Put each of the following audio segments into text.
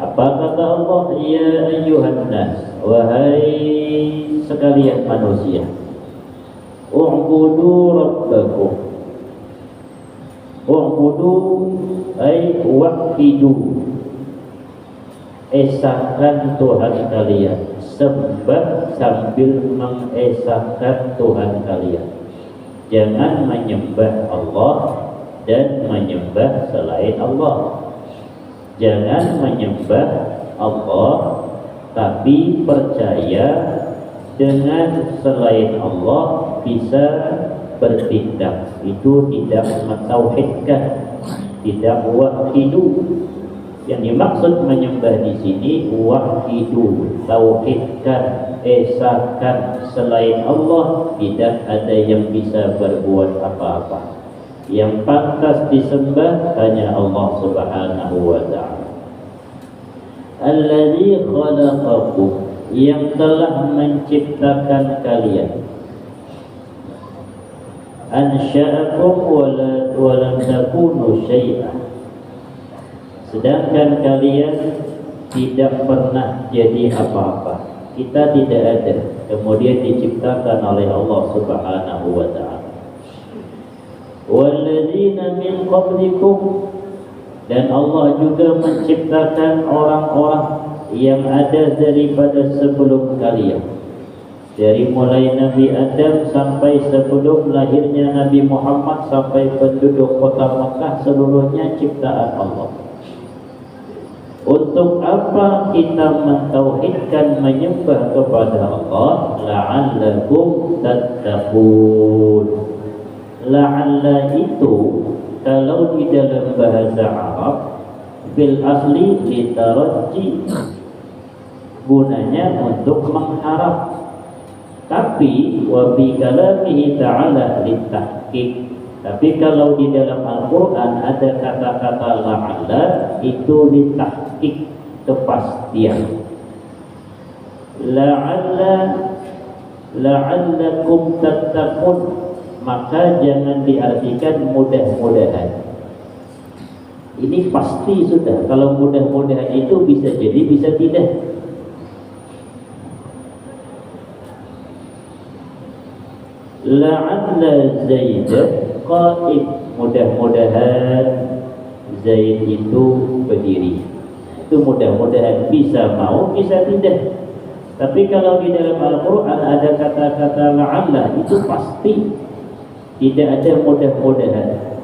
Apa kata Allah? Ya ayyuhan nas, wahai sekalian manusia, u'budu rabbakum. U'budu ay wahidu, esakan Tuhan kalian, sembah sambil mengesahkan Tuhan kalian. Jangan menyembah Allah dan menyembah selain Allah. Jangan menyembah Allah tapi percaya dengan selain Allah bisa bertindak. Itu tidak mentauhidkan, tidak wahidu. Yang dimaksud menyembah di sini wahidu, tauhidkan, esahkan selain Allah tidak ada yang bisa berbuat apa-apa. Yang pantas disembah hanya Allah Subhanahu wa ta'ala. Alladzi khalaqakum, yang telah menciptakan kalian. Ansha'akum wa lam takunu syai'an, sedangkan kalian tidak pernah jadi apa-apa. Kita tidak ada, kemudian diciptakan oleh Allah Subhanahu wa ta'ala. Walladzina min qablikum, dan Allah juga menciptakan orang-orang yang ada daripada sebelum kalian, dari mulai Nabi Adam sampai sebelum lahirnya Nabi Muhammad sampai penduduk kota Makkah, seluruhnya ciptaan Allah. Untuk apa kita mentauhidkan, menyembah kepada Allah? La'allakum tattaqun. La'alla itu kalau di dalam bahasa Arab bil asli litaraji, gunanya untuk mengharap. Tapi wa bi kalamihi ta'ala litahqiq. Tapi kalau di dalam Al-Quran ada kata-kata la'alla, itu litahqiq, kepastian. La'allakum tattaqun, maka jangan diartikan mudah-mudahan. Ini pasti sudah. Kalau mudah-mudahan itu bisa jadi, bisa tidak. La'alla Zaid qa'id, mudah-mudahan Zaid itu berdiri. Itu mudah-mudahan, bisa mau, bisa tidak. Tapi kalau di dalam Al-Quran ada kata-kata la'alla, itu pasti, tidak ada mudah-mudahan.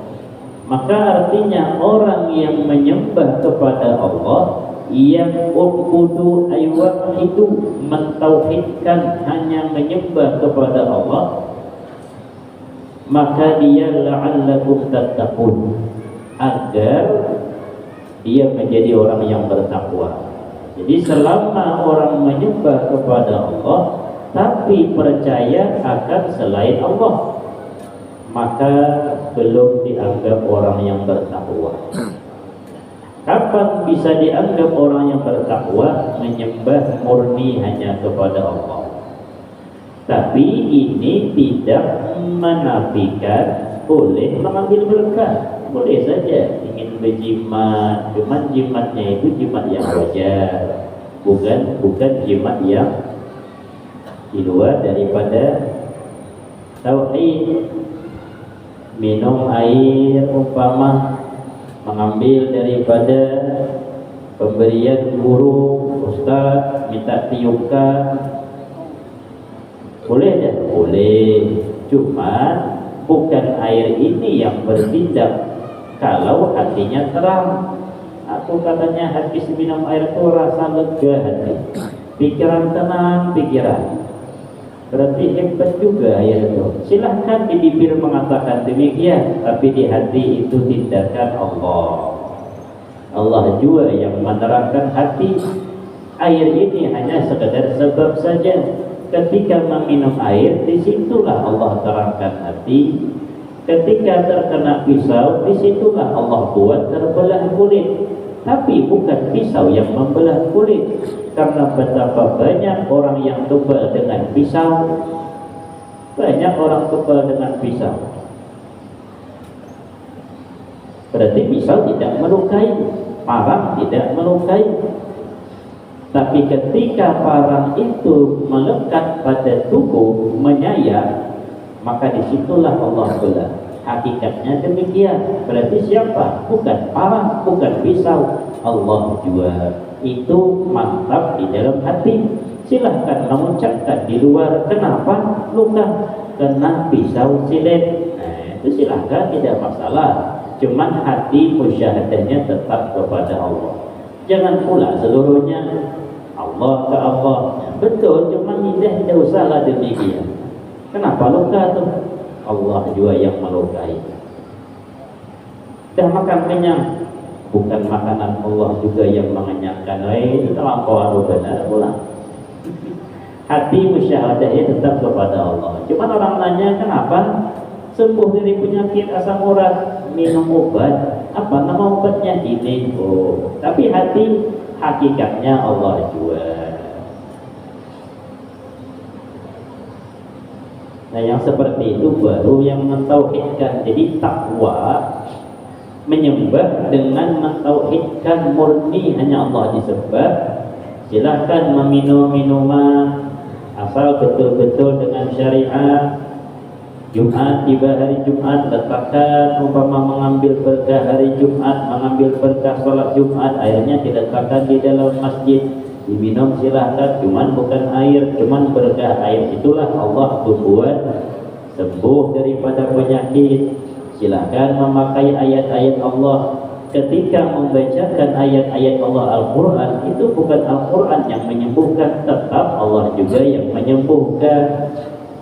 Maka artinya orang yang menyembah kepada Allah, yang ubudu aywat itu mentauhidkan, hanya menyembah kepada Allah, maka dia la'allakum tattaqun, agar dia menjadi orang yang bertakwa. Jadi selama orang menyembah kepada Allah tapi percaya akan selain Allah, maka belum dianggap orang yang bertakwa. Kapan bisa dianggap orang yang bertakwa? Menyembah murni hanya kepada Allah. Tapi ini tidak menafikan boleh mengambil berkah. Boleh saja ingin berjimat, cuman jimatnya itu jimat yang wajar, bukan jimat yang di luar daripada tauhid. Minum air umpama mengambil daripada pemberian guru, ustaz, minta tiupkan, boleh ya? Boleh. Cuma bukan air ini yang bertindak kalau hatinya terang. Aku katanya habis minum air itu rasa lega hati, pikiran tenang, pikiran. Berarti hebat juga air itu. Silahkan di bibir mengatakan demikian, tapi di hati itu tindakan Allah. Allah juga yang menerangkan hati. Air ini hanya sekedar sebab saja. Ketika meminum air, disitulah Allah terangkan hati. Ketika terkena pisau, disitulah Allah buat terbelah kulit. Tapi bukan pisau yang membelah kulit. Karena betapa banyak orang yang kebal dengan pisau. Banyak orang kebal dengan pisau. Berarti pisau tidak melukai, parang tidak melukai. Tapi ketika parang itu melekat pada tubuh, menyayat, maka disitulah Allah belah. Hakikatnya demikian. Berarti siapa? Bukan parang, bukan pisau, Allah jua. Itu mantap di dalam hati. Silahkan mengucapkan di luar. Kenapa? Luka kena pisau silet. Nah, itu silahkan, tidak masalah. Cuman hati musyahadahnya tetap kepada Allah. Jangan pula seluruhnya Allah ke Allah. Betul, cuman tidak usahlah demikian. Kenapa luka tuh? Allah juga yang melukai. Dah makan kenyang, bukan makanan Allah juga yang mengenyangkan. Itu terlampau benar pula. Hati musyahadahnya tetap kepada Allah. Cuman orang nanya, kenapa sembuh dari penyakit asam urat minum obat? Apa nama obatnya? Ini. Oh, tapi hati hakikatnya Allah juga. Nah, yang seperti itu baru yang mentauhidkan. Jadi takwa menyembah dengan mentauhidkan murni hanya Allah disembah. Silahkan meminum minuman asal betul-betul dengan syariat. Jumat, tiba hari Jumat, letakkan umpama mengambil berkah hari Jumat, mengambil berkah sholat Jumat, airnya diletakkan di dalam masjid, diminum silahkan, cuman bukan air, cuman berkah air itulah Allah buat sembuh daripada penyakit. Silahkan memakai ayat-ayat Allah. Ketika membacakan ayat-ayat Allah Al-Quran, itu bukan Al-Quran yang menyembuhkan, tetap Allah juga yang menyembuhkan.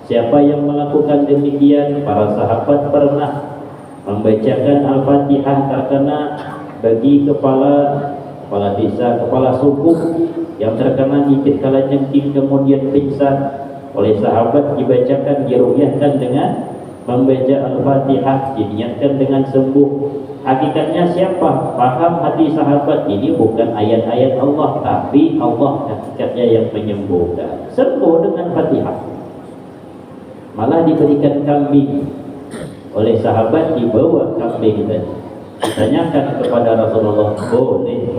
Siapa yang melakukan demikian? Para sahabat pernah membacakan Al-Fatihah terkena bagi kepala desa, kepala suku yang terkena gigit kalajengking kemudian pingsan. Oleh sahabat dibacakan, diruqyahkan dengan membaca Al-Fatihah, diniatkan dengan sembuh. Hakikatnya siapa? Paham hati sahabat, ini bukan ayat-ayat Allah, tapi Allah hakikatnya yang menyembuhkan. Sembuh dengan Fatihah. Malah diberikan kambing oleh sahabat, dibawa kambing tadi. Ditanyakan kepada Rasulullah, boleh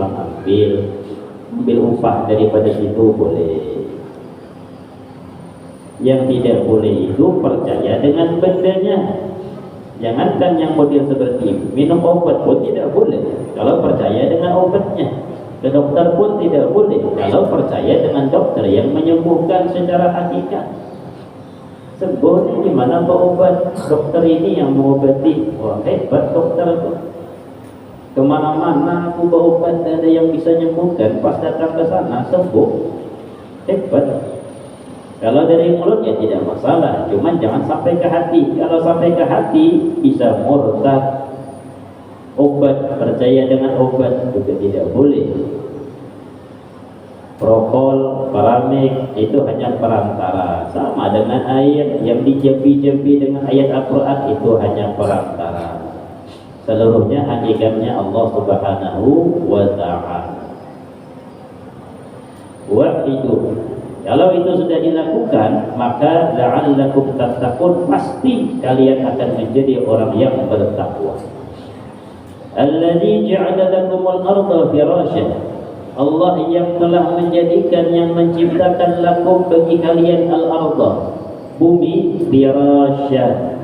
ambil upah daripada situ? Boleh. Yang tidak boleh itu percaya dengan bendanya. Jangankan yang model seperti itu, minum obat pun tidak boleh kalau percaya dengan obatnya. Ke dokter pun tidak boleh kalau percaya dengan dokter yang menyembuhkan secara hakikat. Sembuh di mana berobat? Dokter ini yang mengobati. Wah, hebat dokter itu. Kemana-mana aku berobat, ada yang bisa menyembuhkan. Pas datang ke sana sembuh, hebat. Kalau dari mulut ya tidak masalah, cuman jangan sampai ke hati. Kalau sampai ke hati bisa murtad. Obat, percaya dengan obat juga tidak boleh. Prokol, paramik itu hanya perantara, sama dengan air yang dijempi-jempi dengan ayat Al-Quran, itu hanya perantara. Seluruhnya hakikatnya Allah Subhanahu wa Ta'ala. Wahidu. Kalau itu sudah dilakukan, maka la'allakum tattaqun, pasti kalian akan menjadi orang yang bertakwa. Alladzi ja'ala lakumul arda firasyan. Allah yang telah menjadikan, yang menciptakan lakum bagi kalian al-arda, bumi, firasyan,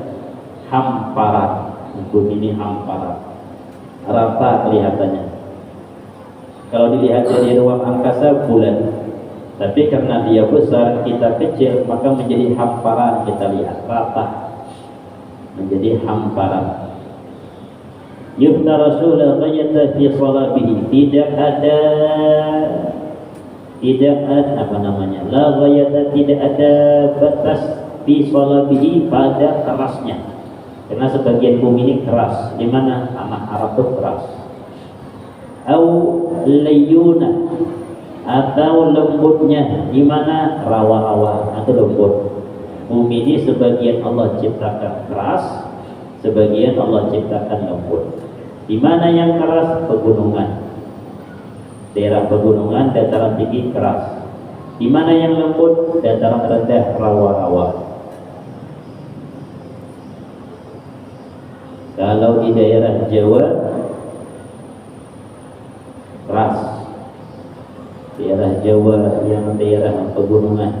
hamparan. Bumi ini hamparan, rata kelihatannya. Kalau dilihat dari ruang angkasa bulan, tapi karena dia besar, kita kecil, maka menjadi hamparan. Kita lihat rata, menjadi hamparan. Yufta Rasulullah ghayata fi salabihi, tidak ada la ghayata, tidak ada batas fi salabihi, pada kerasnya. Karena sebagian bumi ini keras, di mana tanah Arab itu keras. Au layyuna, atau lembutnya, di mana rawa-rawa atau lembut. Bumi ini sebagian Allah ciptakan keras, sebagian Allah ciptakan lembut. Di mana yang keras? Pegunungan, daerah pegunungan, dataran tinggi keras. Di mana yang lembut? Dataran rendah, rawa-rawa. Kalau di daerah Jawa keras, daerah Jawa yang daerah pegunungan.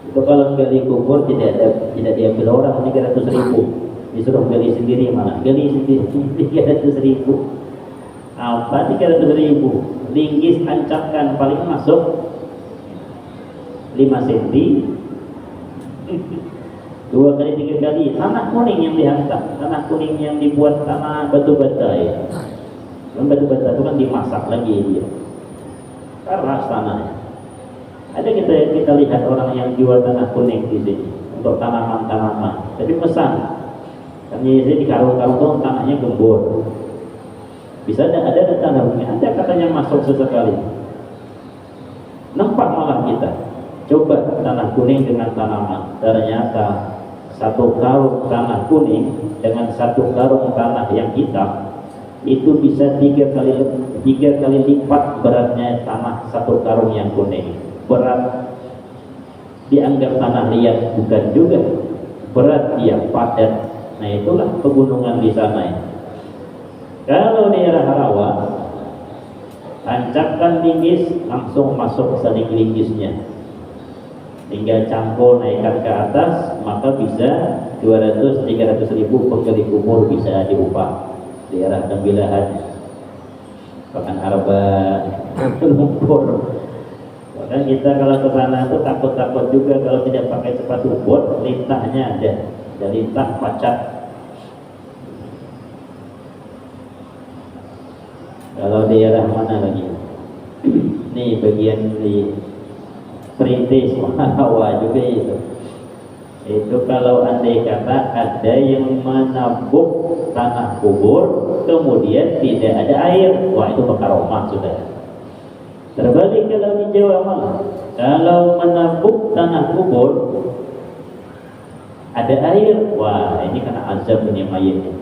Itu kalau gali kubur tidak diambil orang 300.000, disuruh gali sendiri, malah gali sendiri 300.000. Apa 300.000? Linggis ancapkan paling masuk 5 cm. 2 kali 3 kali tanah kuning yang dihantam, tanah kuning yang dibuat tanah batu bata ya. Batu bata itu kan dimasak lagi dia, keras tanahnya. Ada kita lihat orang yang jual tanah kuning di sini untuk tanaman-tanaman, tapi pesan kami di karung-karung tanahnya gembur. Bisa ada tanah kuning, ada katanya masuk sesekali. Nampak malah kita coba tanah kuning dengan tanaman, ternyata 1 karung tanah kuning dengan 1 karung tanah yang hitam itu bisa 3 kali lipat beratnya tanah 1 karung yang kuning. Berat dianggap tanah liat bukan juga, berat dia padat. Nah itulah pegunungan di sana ya. Kalau daerah Rawa, tancapkan linggis langsung masuk saling linggisnya, tinggal campur naikkan ke atas, maka bisa 200-300.000 penggali kubur bisa diupah. Daerah Tembilahan, Pekan Arba, lumpur. Bahkan kita kalau ke sana tuh takut-takut juga kalau tidak pakai sepatu bot, lintahnya ada lintah pacat. Kalau daerah mana lagi? Nih bagian di Perintis, Rawa juga itu. Itu kalau andai kata ada yang menabuk tanah kubur kemudian tidak ada air, wah itu makaromah sudah. Terbalik kalau di Jawa malah, kalau menabuk tanah kubur ada air, wah ini kena azab ini mayatnya.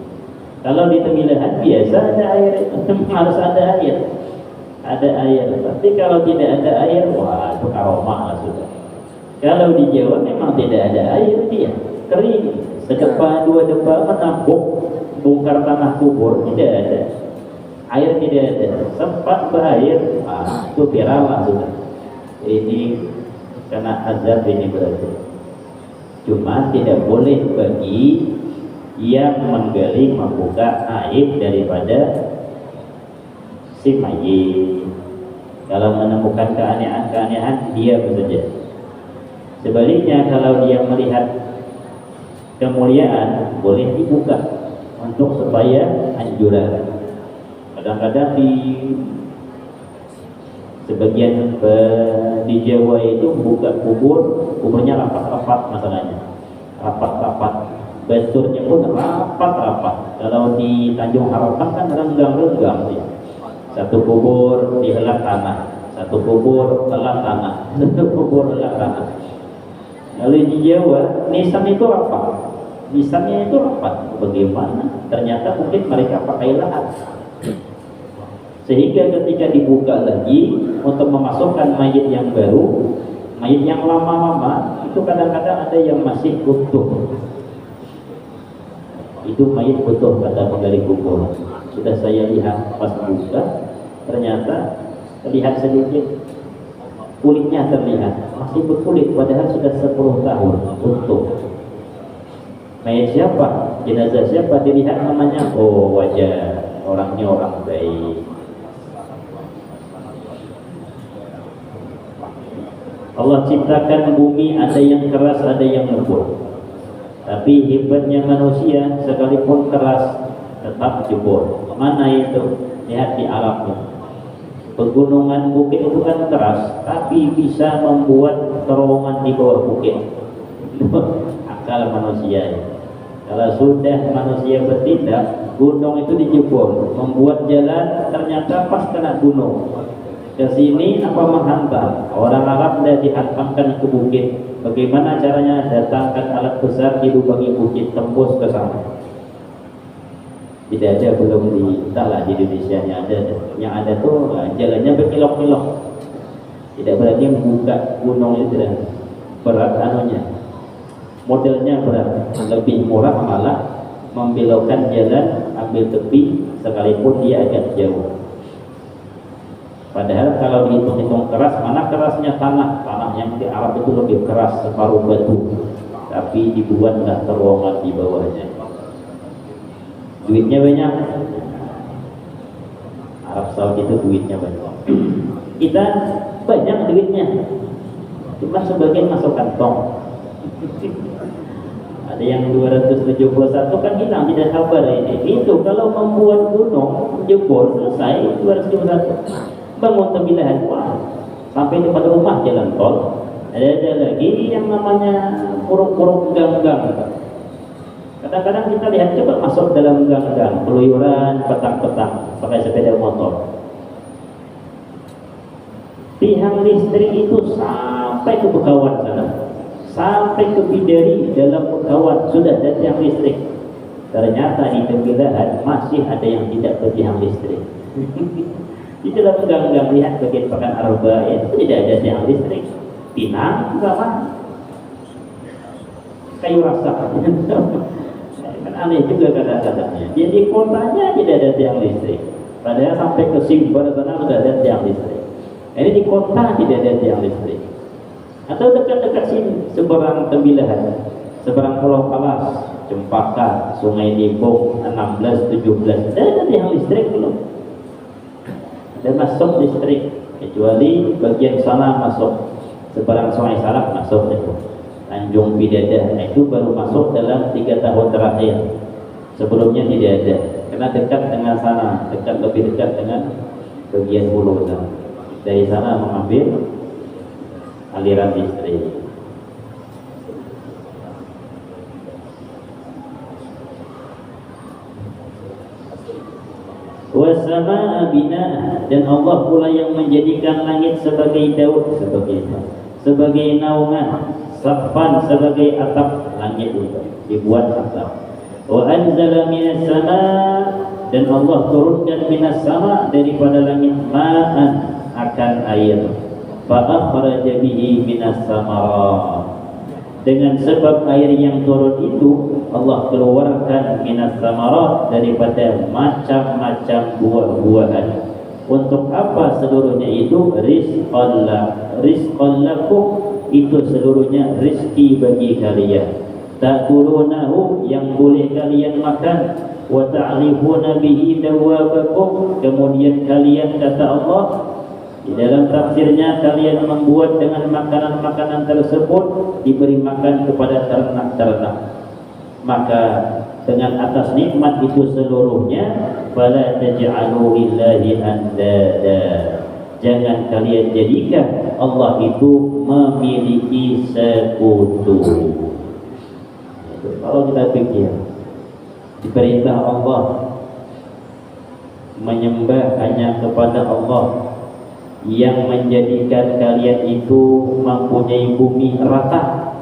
Kalau di Tembilahan biasa ada air, harus ada air. Ada air, tapi kalau tidak ada air, wah itu karomah lah sudah. Kalau di Jawa memang tidak ada air, dia kering, sedepa 2 depa menabuk bongkar tanah kubur, tidak ada air, tidak ada, sempat berair, itu viral lah sudah. Ini kena azab ini berarti. Cuma tidak boleh bagi yang menggali membuka aib daripada si mayit. Kalau menemukan keanehan dia saja. Sebaliknya kalau dia melihat kemuliaan boleh dibuka untuk supaya anjuran. Kadang-kadang di sebagian di Jawa itu buka kuburnya rapat-rapat masalahnya, rapat-rapat, benturnya pun rapat-rapat. Kalau di Tanjung Harapan kan renggang-renggang ya. 1 kubur dihelak tanah, 1 kubur helak tanah, 1 kubur helak tanah. Lalu di Jawa nisan itu rapat, nisannya itu rapat. Bagaimana? Ternyata mungkin mereka pakai lahat, sehingga ketika dibuka lagi untuk memasukkan mayit yang baru, mayit yang lama-lama itu kadang-kadang ada yang masih utuh. Itu mayit utuh kata penggali kubur. Sudah saya lihat pas buka, ternyata terlihat sedikit kulitnya, terlihat masih berkulit padahal sudah 10 tahun utuh. Mayit siapa? Jenazah siapa? Dilihat namanya, oh wajah orangnya orang baik. Allah ciptakan bumi, ada yang keras, ada yang lembut. Tapi hebatnya manusia, sekalipun keras tetap jebol. Mana itu? Lihat di alamnya. Pegunungan bukit itu kan keras, tapi bisa membuat terowongan di bawah bukit. Akal manusia. Kalau sudah manusia bertindak, gunung itu dijebol, membuat jalan ternyata pas kena gunung. Ke sini apa menghantam? Orang Arab sudah dihantamkan ke bukit. Bagaimana caranya? Datangkan alat besar dilubangi bukit, tembus ke sana. Tidak ada, belum di Indonesia yang ada tuh jalannya berkilok-kilok. Tidak berani membuka gunung itu, dan berat anunya, modelnya berat. Lebih murah malah membelokkan jalan, ambil tepi sekalipun dia agak jauh. Padahal kalau dihitung-hitung keras, mana kerasnya tanah yang di Arab itu lebih keras separuh batu, tapi dibuatlah terowongan di bawahnya. Duitnya banyak. Arab Saudi itu duitnya banyak. Kita banyak duitnya, cuma sebagian masuk kantong. Ada yang 271 kan hilang, tidak kabar ini. Itu kalau membuat gunung jebol selesai 271. Bangun tembilahan, wah, sampai depan rumah jalan tol. Ada lagi yang namanya puruk-puruk gang-gang. Kadang-kadang kita lihat, coba masuk dalam gang-gang, keluyuran petang-petang pakai sepeda motor. Tiang listrik itu sampai ke Bekawan sana, sampai ke Bidari dalam Bekawan sudah ada tiang listrik. Ternyata di tembilahan masih ada yang tidak ke tiang listrik. Di dalam gang-gang lihat bagian Pekan Arba itu tidak ada tiang listrik. Pinang sama kayu rasa. Kan aneh juga kadang-kadangnya. Jadi kotanya tidak ada tiang listrik, padahal sampai ke Simbar sana sudah ada tiang listrik. Ini di kota tidak ada tiang listrik. Atau dekat-dekat sini, seberang tembilahan, seberang Pulau Palas, Cempaka, Sungai Nibung, 16, 17, ada tiang listrik belum? Dan masuk listrik, kecuali bagian sana masuk, seberang Sungai Salak masuk itu, Tanjung Bidadari, itu baru masuk dalam 3 tahun terakhir. Sebelumnya tidak ada, karena dekat dengan sana, lebih dekat dengan bagian hulu sana. Dari sana mengambil aliran listrik. Wassamaa binaa, dan Allah pula yang menjadikan langit sebagai daun, sebagai naungan, saqfan sebagai atap. Langit itu dibuat atap. Wa anzala minas samaa, dan Allah turunkan minas sama, daripada langit, ma'an, akan air. Fa akhraja bihi minas samarat, dengan sebab air yang turun itu Allah keluarkan minas samarat, daripada macam-macam buah-buahan. Untuk apa seluruhnya itu? Rizqan lakum, itu seluruhnya rizki bagi kalian. Ta'kulunahu, yang boleh kalian makan. Wa ta'rifuna bihi dawabakum, kemudian kalian, kata Allah di dalam tafsirnya, kalian membuat dengan makanan-makanan tersebut diberi makan kepada ternak-ternak. Maka dengan atas nikmat itu seluruhnya, fala taj'alu lillahi andada, jangan kalian jadikan Allah itu memiliki sekutu. Kalau kita pikir diperintah Allah menyembah hanya kepada Allah yang menjadikan kalian itu mempunyai bumi rata,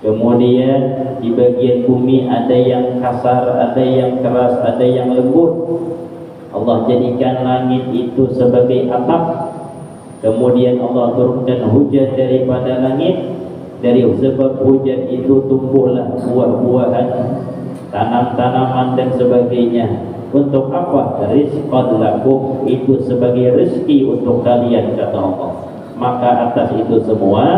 kemudian di bagian bumi ada yang kasar, ada yang keras, ada yang lembut. Allah jadikan langit itu sebagai atap, kemudian Allah turunkan hujan daripada langit. Dari sebab hujan itu tumbuhlah buah-buahan, tanam-tanaman dan sebagainya. Untuk apa? Rizqan lakum, itu sebagai rezeki untuk kalian, kata Allah. Maka atas itu semua,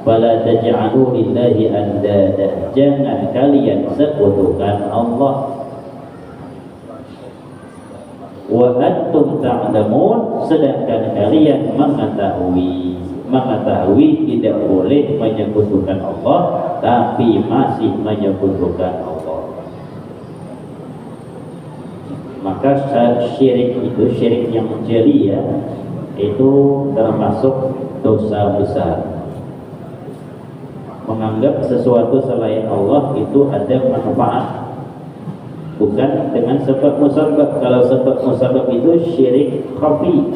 fala taj'alu lillahi andada, jangan kalian sekutukan Allah. Wa antum ta'lamun, sedangkan kalian mengetahui tidak boleh menyekutukan Allah, tapi masih menyekutukan Allah. Maka syirik itu, syirik yang jeli ya, itu termasuk dosa besar. Menganggap sesuatu selain Allah itu ada manfaat, bukan dengan sebab musabab. Kalau sebab musabab itu syirik khafi,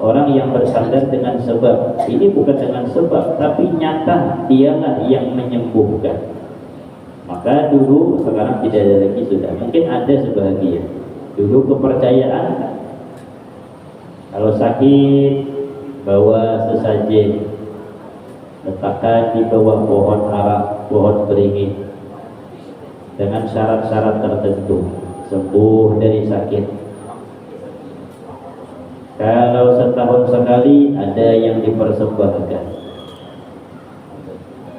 orang yang bersandar dengan sebab. Ini bukan dengan sebab, tapi nyata dialah yang menyembuhkan. Maka dulu, sekarang tidak ada lagi sudah. Mungkin ada sebagian. Dulu kepercayaan, kalau sakit bawa sesajen, letakkan di bawah pohon ara, pohon beringin, dengan syarat-syarat tertentu, sembuh dari sakit. Kalau setahun sekali ada yang dipersembahkan.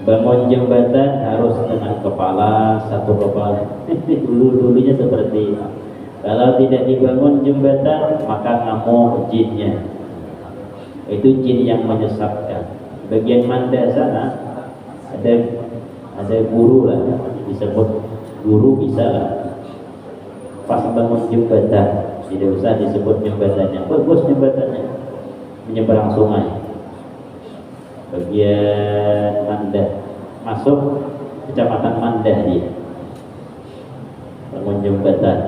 Bangun jembatan harus dengan kepala, satu kepala. Dulunya seperti itu. Kalau tidak dibangun jembatan, maka ngamuk jinnya. Itu jin yang menyesatkan. Bagian Manda sana ada guru lah, disebut guru bisa lah. Pas bangun jembatan, tidak usah disebut jembatannya, bagus jembatannya, menyeberang sungai. Bagian Mandah, masuk kecamatan Mandah dia, bangun jembatan,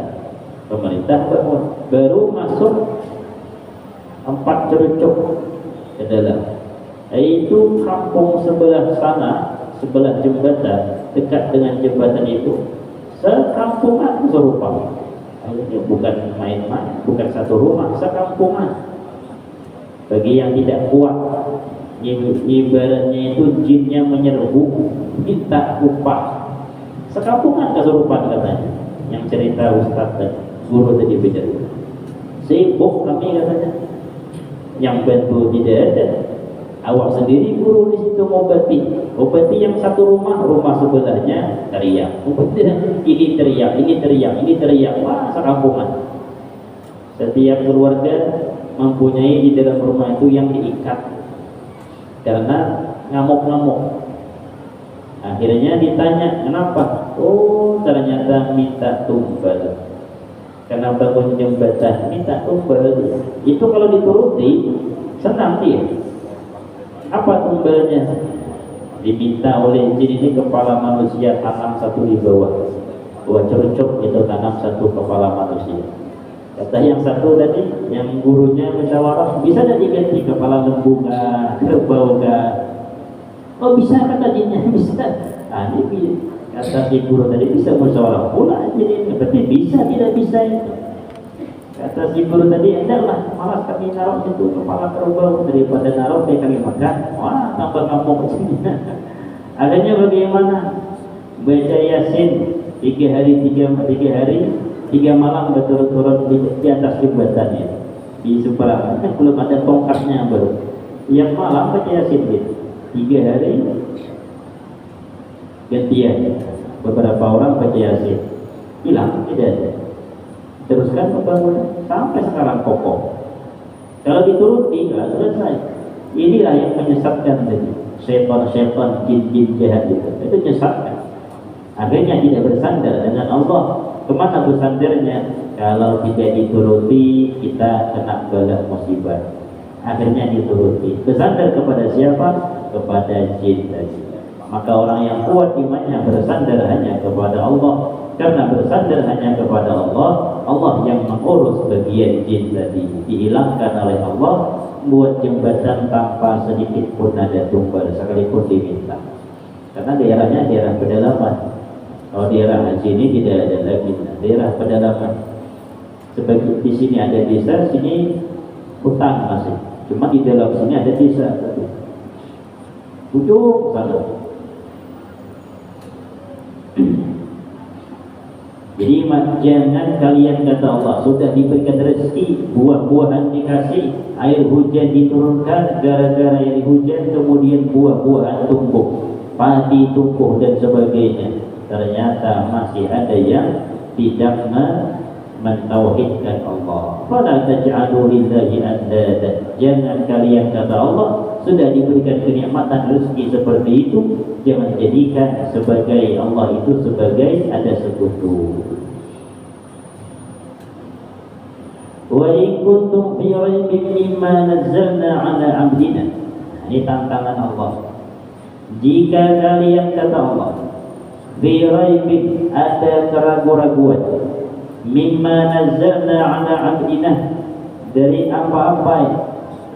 pemerintah bangun, baru masuk 4 cerucuk ke dalam. Itu kampung sebelah sana, sebelah jembatan, dekat dengan jembatan itu, sekampungan serupa. Bukan main-main, bukan satu rumah, sekampungan. Bagi yang tidak kuat, ibaratnya itu jinnya menyerbu, minta upah. Sekampungan kesurupan katanya. Yang cerita Ustaz dan guru tadi bicara. Sibuk kami katanya. Yang bantu tidak ada. Awak sendiri guru di situ obati yang satu rumah sebelahnya teriak. Ini teriak. Wah, sekampungan. Setiap keluarga mempunyai di dalam rumah itu yang diikat karena ngamuk-ngamuk. Akhirnya ditanya, kenapa? Oh, ternyata minta tumbal. Karena bangun jembatan minta tumbal. Itu kalau dituruti senang dia. Apa tumbalnya? Diminta oleh jin ini kepala manusia tanam satu di bawah. 2 cerucuk itu tanam satu kepala manusia. Kata yang satu tadi, yang gurunya musyawarah, bisa tidak diganti kepala lembu kah, kerbau kah? Oh bisa, kata jinnya, bisa. Nah, ini kata si guru tadi bisa musyawarah pula jadi berarti bisa tidak bisa itu. Kata si guru tadi, endaklah malas kami naruh itu kepala kerbau daripada naruh kayak kami makan. Wah, tambah kampung kesini. Adanya bagaimana? Baca Yasin 3 hari 3 malam berturut-turut di atas jembatannya di seberang. Belum ada tongkatnya baru. Yang malam baca Yasin gitu. 3 hari gantian. Beberapa orang baca Yasin, hilang tidak ada. Teruskan pembangunan sampai sekarang kokoh. Kalau dituruti nggak selesai. Inilah yang menyesatkan tadi. Syaitan, jin jahat itu menyesatkan. Akhirnya tidak bersandar dengan Allah. Kemana bersandarnya? Kalau tidak dituruti, kita kena bala musibah. Akhirnya dituruti. Bersandar kepada siapa? Kepada jin tadi. Maka orang yang kuat imannya bersandar hanya kepada Allah. Karena bersandar hanya kepada Allah, Allah yang mengurus bagian jin tadi. Dihilangkan oleh Allah, buat jembatan tanpa sedikit pun ada tumbal sekalipun diminta. Karena daerahnya daerah pedalaman. Kalau daerah haji ini tidak ada lagi daerah pedalaman. Sebagai di sini ada desa, sini hutan masih. Cuma di dalam sini ada desa. Ujung sana. Jadi jangan kalian kata Allah sudah diberikan rezeki, buah-buahan dikasih, air hujan diturunkan, gara-gara yang hujan kemudian buah-buahan tumbuh, padi tumbuh dan sebagainya. Ternyata masih ada yang tidak mentauhidkan Allah. Fala taj'alu lillahi andada. Jangan kalian kata Allah sudah diberikan kenikmatan rezeki seperti itu, jangan jadikan sebagai Allah itu sebagai ada sekutu. Wa in kuntum fi raibin mimma nazzalna 'ala 'abdina. Ini tantangan Allah. Jika kalian kata Allah fi raibin ada keraguan-raguan mimma nazzalna 'ala 'abdina dari apa-apa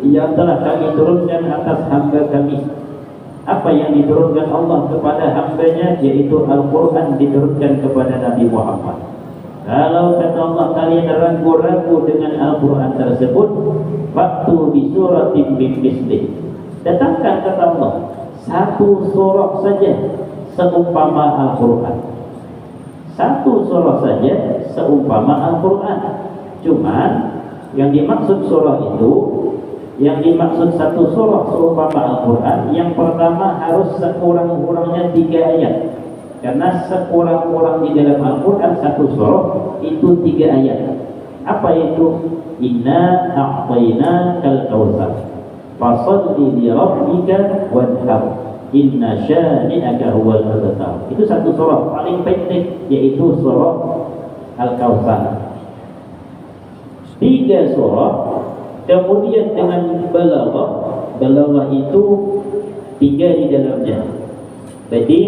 yang telah kami turunkan atas hamba kami. Apa yang diturunkan Allah kepada hambanya, yaitu Al-Quran diturunkan kepada Nabi Muhammad. Kalau kata Allah kalian ragu-ragu dengan Al-Quran tersebut, faktu bi suratin min mislih. Datangkan kata Allah satu surah saja seumpama Al-Quran. Satu surah saja seumpama Al-Quran. Cuman yang dimaksud surah itu yang dimaksud satu surah seumpama Al-Quran, yang pertama harus sekurang-kurangnya 3 ayat. Karena sekurang-kurang di dalam Al-Quran satu surah itu 3 ayat. Apa itu? Inna a'tainakal kautsar fasholli li rabbika wanhar inna syani'aka huwal abtar. Itu satu surah paling pendek, yaitu surah Al-Kautsar. 3 surah, kemudian dengan balaghah itu 3 di dalamnya. Badi,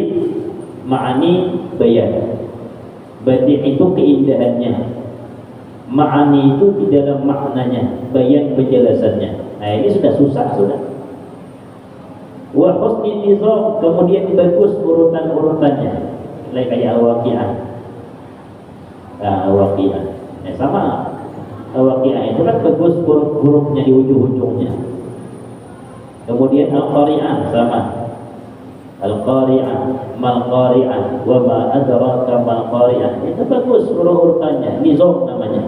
ma'ani, bayan. Badi itu keindahannya, ma'ani itu di dalam maknanya, bayan penjelasannya. Nah ini sudah susah sudah. Wa husni nizam, kemudian bagus urutan-urutannya, kayak Al-Waqi'ah. Al-Waqi'ah sama. Al-Waqi'ah itu kan bagus huruf-hurufnya di ujung-ujungnya. Kemudian Al-Qari'ah sama. Al-Qari'ah, Mal-Qari'ah, wa ma adraka Mal-Qari'ah. Itu bagus urutannya, nizam namanya.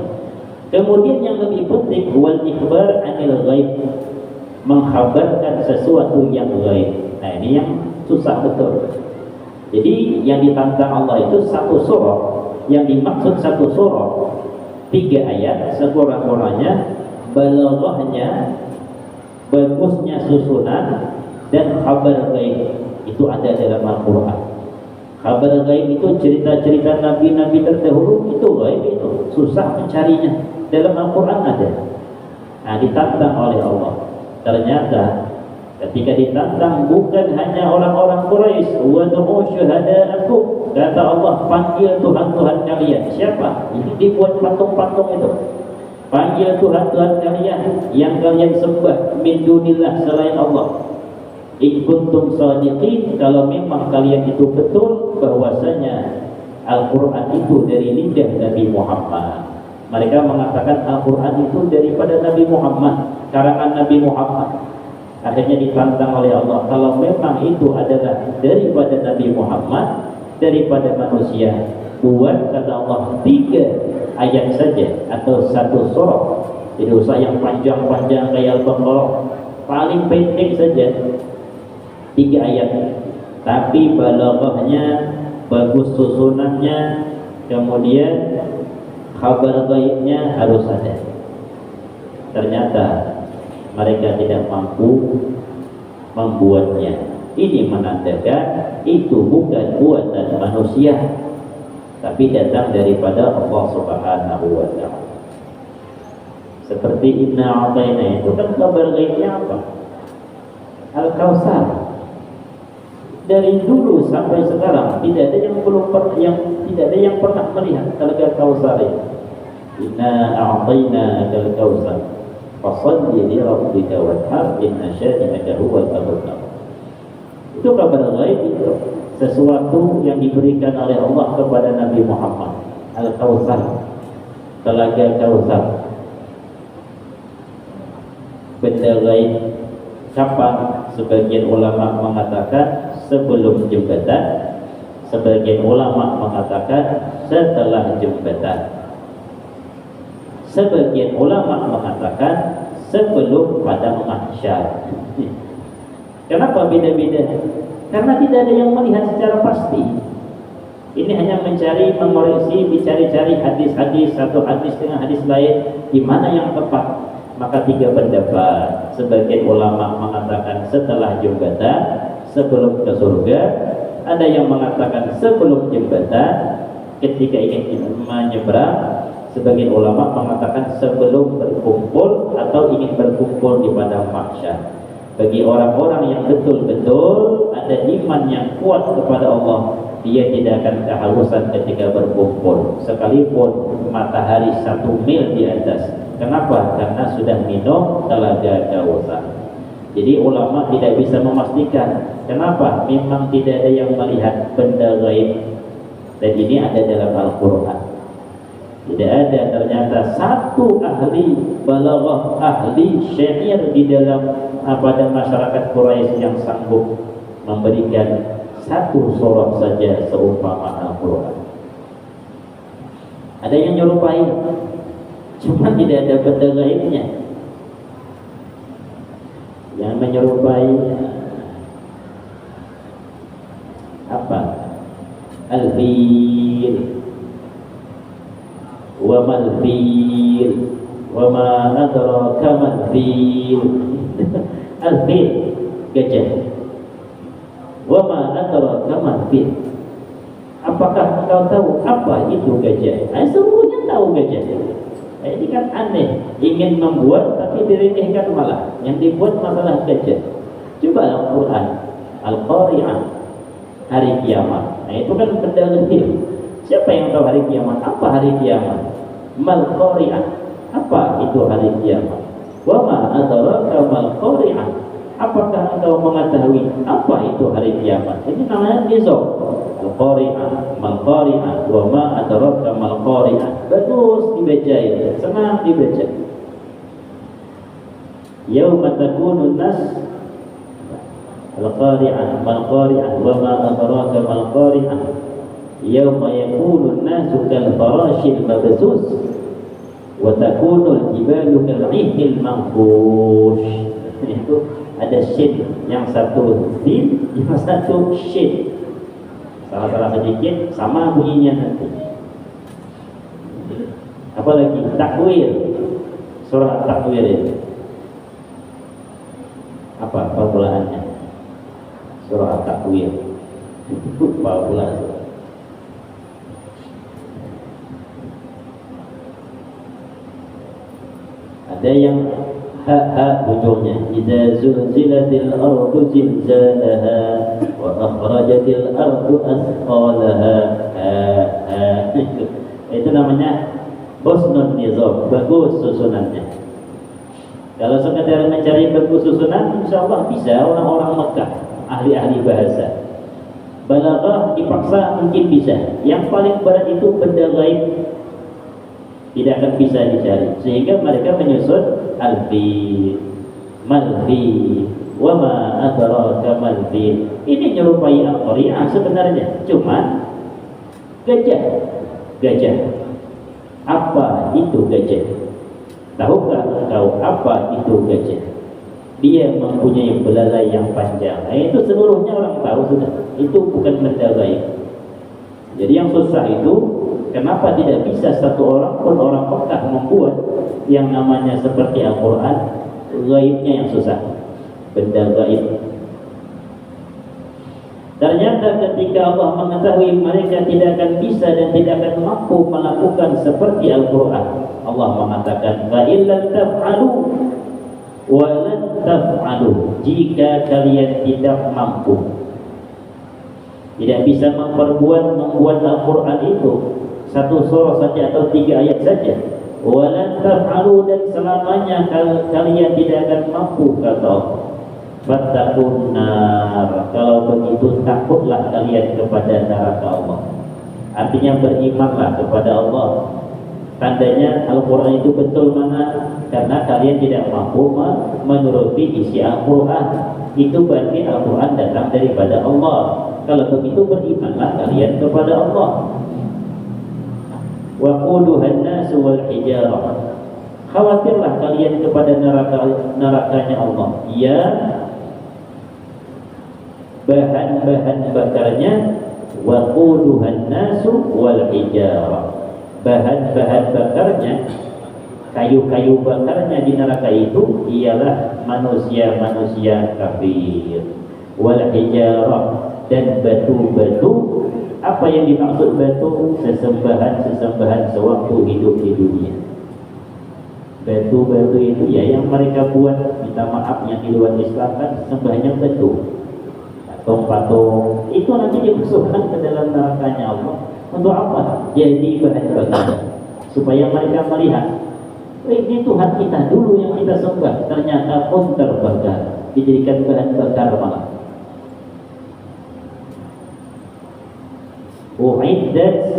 Kemudian yang lebih penting, wal ikhbar 'anil ghaib, mengkhabarkan sesuatu yang gaib. Nah ini yang susah betul. Jadi yang ditantang Allah itu satu surah, yang dimaksud satu surah 3 ayat sekurang-kurangnya, balaghahnya, bagusnya susunan, dan kabar gaib itu ada dalam Al-Quran. Kabar gaib itu cerita-cerita nabi-nabi terdahulu, itu gaib, itu susah mencarinya. Dalam Al-Quran ada. Nah ditantang oleh Allah. Ternyata ketika ditantang bukan hanya orang-orang Quraisy, wad'u syuhada'akum, kata Allah, panggil Tuhan-Tuhan kalian. Siapa? Ini dibuat patung-patung itu. Panggil Tuhan-Tuhan kalian yang kalian sembah min dunillah selain Allah. In kuntum shadiqin, kalau memang kalian itu betul bahwasanya Al-Quran itu dari lidah Nabi Muhammad. Mereka mengatakan Al-Quran itu daripada Nabi Muhammad, karangan Nabi Muhammad. Akhirnya ditantang oleh Allah, kalau memang itu adalah daripada Nabi Muhammad, daripada manusia, buat, kata Allah, 3 ayat saja atau satu surah. Tidak usah yang panjang-panjang kayak Al-Baqarah, paling pendek saja 3 ayat, tapi balaghahnya bagus susunannya, kemudian kabar gaibnya harus ada. Ternyata mereka tidak mampu membuatnya. Ini menandakan itu bukan buatan manusia, tapi datang daripada Allah Subhanahu wa ta'ala. Seperti Inna A'taina, itu kan kabar gaibnya apa? Al-Kautsar. Dari dulu sampai sekarang tidak ada yang pernah melihat telaga Kautsar itu. Inna a'tainaka al-kautsar fasholli li rabbika wanhar inna syani'aka huwal abtar. Itu kabar gaib, itu sesuatu yang diberikan oleh Allah kepada Nabi Muhammad. Al-Kautsar, telaga Kautsar, benda gaib. Kapan? Sebagian ulama mengatakan sebelum jembatan, sebagian ulama mengatakan setelah jembatan, sebagian ulama mengatakan sebelum padang mahsyar. Kenapa beda-beda? Karena tidak ada yang melihat secara pasti. Ini hanya mengoreksi, dicari-cari hadis-hadis, satu hadis dengan hadis lain, di mana yang tepat. Maka 3 pendapat. Sebagian ulama mengatakan setelah jembatan, sebelum ke surga. Ada yang mengatakan sebelum jembatan, ketika ingin menyeberang. Sebagian ulama mengatakan sebelum berkumpul atau ingin berkumpul di padang mahsyar. Bagi orang-orang yang betul-betul ada iman yang kuat kepada Allah, dia tidak akan kehausan ketika berkumpul, sekalipun matahari 1 mil di atas. Kenapa? Karena sudah minum telaga Kautsar. Jadi ulama tidak bisa memastikan. Kenapa? Memang tidak ada yang melihat benda gaib. Dan ini ada dalam Al-Quran. Tidak ada ternyata satu ahli balaghah, ahli syair di dalam pada masyarakat Quraisy yang sanggup memberikan satu surah saja seumpama Al-Quran. Ada yang nyerupai, cuma tidak ada benda gaibnya. menyerupai apa? Al-fil. Wa mal fil wa ma adraka mal fil. Al-fil, gajah. Wa ma adraka mal fil. Apakah kau tahu apa itu gajah? Sesungguhnya tahu gajah. Ini kan aneh, ingin membuat tapi diremehkan malah. Yang dibuat masalah gajah. Coba Al-Quran, Al-Qari'ah, hari kiamat. Nah itu kan benda gaib. Siapa yang tahu hari kiamat? Apa hari kiamat? Mal-Qari'ah, apa itu hari kiamat? Wa ma adraka mal-Qari'ah, apakah engkau mengetahui apa itu hari kiamat? Ini namanya nizam. Al-Qari'ah, mal-Qari'ah, wa ma adraka mal-Qari'ah. Bagus dibaca itu, senang dibaca. Yauma takunun nas al-Qari'ah, mal-Qari'ah, wa ma adraka mal-Qari'ah. Yauma yakunun nasu kal farashil mabsus wa takunul jibalu kal 'ihil manfush. Itu ada shin, yang satu sin, yang satu shin. Salah-salah sedikit sama bunyinya nanti. Apalagi takwir, surah takwir itu apa formulaannya? Surah takwir itu formula. Ada yang ha ujungnya, idza zulzilatil ardu zilzalaha wa akhrajatil ardu athqalaha. Itu namanya husnul nizam, bagus susunannya. Kalau sekedar mencari bagus susunan, insyaallah bisa orang-orang Mekah, ahli-ahli bahasa. Balaghah dipaksa mungkin bisa. Yang paling berat itu benda gaib, tidak akan bisa dicari, sehingga mereka menyusun al-fil, mal-fil, wa ma adraka mal-fil. Ini menyerupai Al-Qari'ah sebenarnya, cuma gajah. Apa itu gajah? Tahukah engkau apa itu gajah? Dia mempunyai belalai yang panjang. Itu seluruhnya orang tahu sudah. Itu bukan benda gaib. Jadi yang susah itu, kenapa tidak bisa satu orang pun orang Mekah membuat yang namanya seperti Al-Quran, gaibnya yang susah, benda gaib. Ternyata ketika Allah mengetahui mereka tidak akan bisa dan tidak akan mampu melakukan seperti Al-Quran, Allah mengatakan, fa illam taf'alu wa lan taf'alu, jika kalian tidak mampu, tidak bisa membuat Al-Quran itu satu surah saja atau 3 ayat saja, wa lan taf'alu, dan selamanya kalian tidak akan mampu, kata fattaqun nar, kalau begitu takutlah kalian kepada neraka Allah. Artinya berimanlah kepada Allah. Tandanya Al-Quran itu betul mana? Karena kalian tidak mampu menuruti isi Al-Quran. Itu berarti Al-Quran datang daripada Allah. Kalau begitu berimanlah kalian kepada Allah. Wa quduhan nasu wal hijarah, khawatirlah kalian kepada nerakanya Allah. Ya, bahan-bahan bakarnya, wa quduhan nasu wal hijarah, bahan-bahan bakarnya, kayu-kayu bakarnya di neraka itu ialah manusia-manusia kafir. Wal hijarah, dan batu-batu. Apa yang dimaksud batu? Sesembahan sewaktu hidup di dunia. Batu-batu itu ya yang mereka buat, minta maaf, yang di luar Islam kan sembahnya batu, patung-patung. Itu nanti dimasukkan ke dalam nerakanya Allah. Untuk apa? Jadi bahan bakar, supaya mereka melihat, ini Tuhan kita dulu yang kita sembah, ternyata pun terbakar, dijadikan bahan bakar malah. U'iddat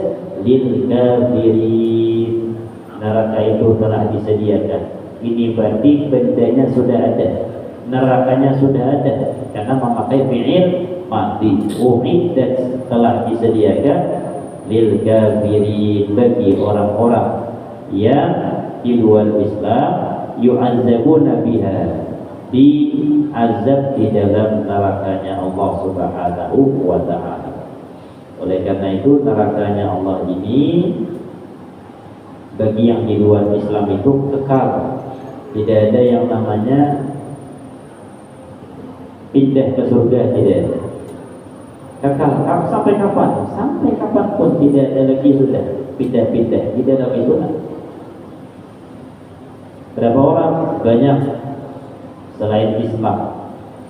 lil kafirin, neraka itu telah disediakan. Ini berarti bendanya sudah ada, nerakanya sudah ada, karena memakai fi'il madi. U'iddat, telah disediakan, lil kafirin, bagi orang-orang yang di luar Islam, yu'azzabuna biha, diazab di dalam nerakanya Allah Subhanahu wa ta'ala. Oleh karena itu nerakanya Allah ini bagi yang di luar Islam itu kekal. Tidak ada yang namanya pindah ke surga, tidak ada. Kekal sampai kapan? Sampai kapanpun tidak ada lagi sudah pindah-pindah di dalam itu. Berapa orang? Banyak selain Islam.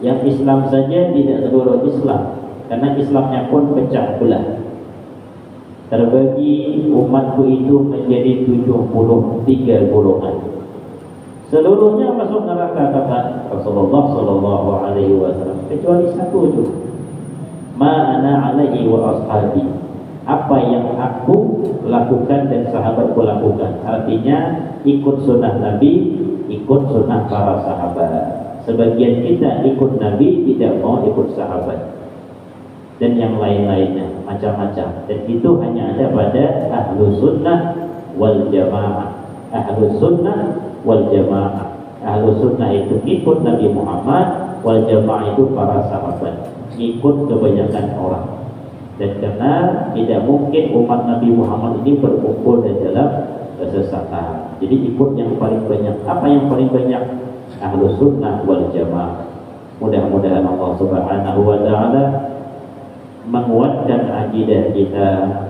Yang Islam saja tidak seluruh Islam, karena Islamnya pun pecah belah. Terbagi umatku itu menjadi 73 golongan. Seluruhnya masuk neraka kata Rasulullah sallallahu alaihi wasallam kecuali satu itu. Ma ana alaihi wa ashabi. Apa yang aku lakukan dan sahabatku lakukan. Artinya ikut sunnah Nabi, ikut sunnah para sahabat. Sebagian kita ikut Nabi, tidak mau ikut sahabat, dan yang lain-lainnya macam-macam. Dan itu hanya ada pada ahlu sunnah wal jamaah. Ahlu sunnah wal jamaah. Ahlu sunnah itu ikut Nabi Muhammad, wal jamaah itu para sahabat, ikut kebanyakan orang. Dan karena tidak mungkin umat Nabi Muhammad ini berkumpul di dalam kesesatan, jadi ikut yang paling banyak. Apa yang paling banyak? Ahlu sunnah wal jamaah. Mudah-mudahan Allah Subhanahu wa ta'ala menguatkan akidah kita,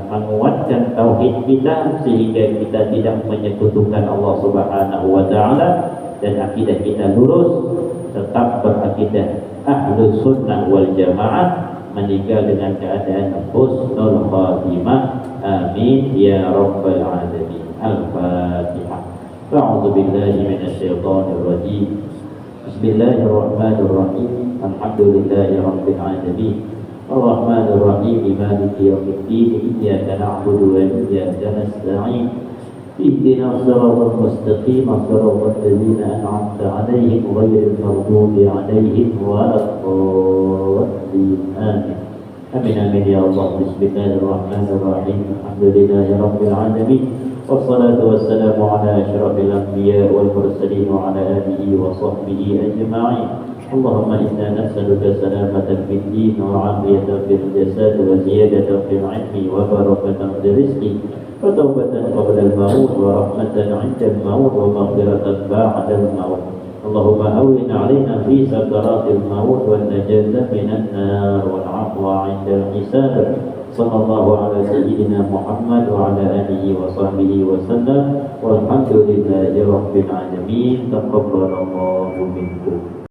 menguatkan tauhid kita, sehingga kita tidak menyekutukan Allah Subhanahu wa ta'ala, dan akidah kita lurus, tetap berakidah ahlu sunnah wal jamaah, meninggal dengan keadaan husnul khatimah. Amin ya rabbal alamin. Al-Fatihah. A'udzu billahi minasyaitonir rajim. Bismillahirrahmanirrahim. Alhamdulillahi rabbil alamin. Ar-Rahmanir Rahim. Maliki yaumiddin. Iyyaka na'budu wa iyyaka nasta'in. Ihdinas siratal mustaqim. Siratal ladzina an'amta 'alaihim ghairil maghdubi 'alaihim waladdallin. Amin. Amin amin ya Allah. Bismillahirrahmanirrahim. Alhamdulillahi rabbil alamin. Wassalatu wassalamu ala asyrafil anbiya wal mursalin wa ala alihi wa sahbihi ajma'in. Allahumma inna nas'aluka salamatan fid din wa 'afiyatan fil jasad wa ziyadatan fil 'ilmi wa barakatan fil rizqi wa tawbatan qabla al-maut wa rahmatan 'inda al-maut wa maghfiratan ba'da al-maut. Allahumma awwin 'alaina fi sakaratil maut wan najata minan nar wal 'afwa 'inda al-hisab. Sallallahu ala sayyidina Muhammad wa ala alihi wa sahbihi wa sallam. Walhamdulillahi rabbil alamin. Taqabbalallahu minkum.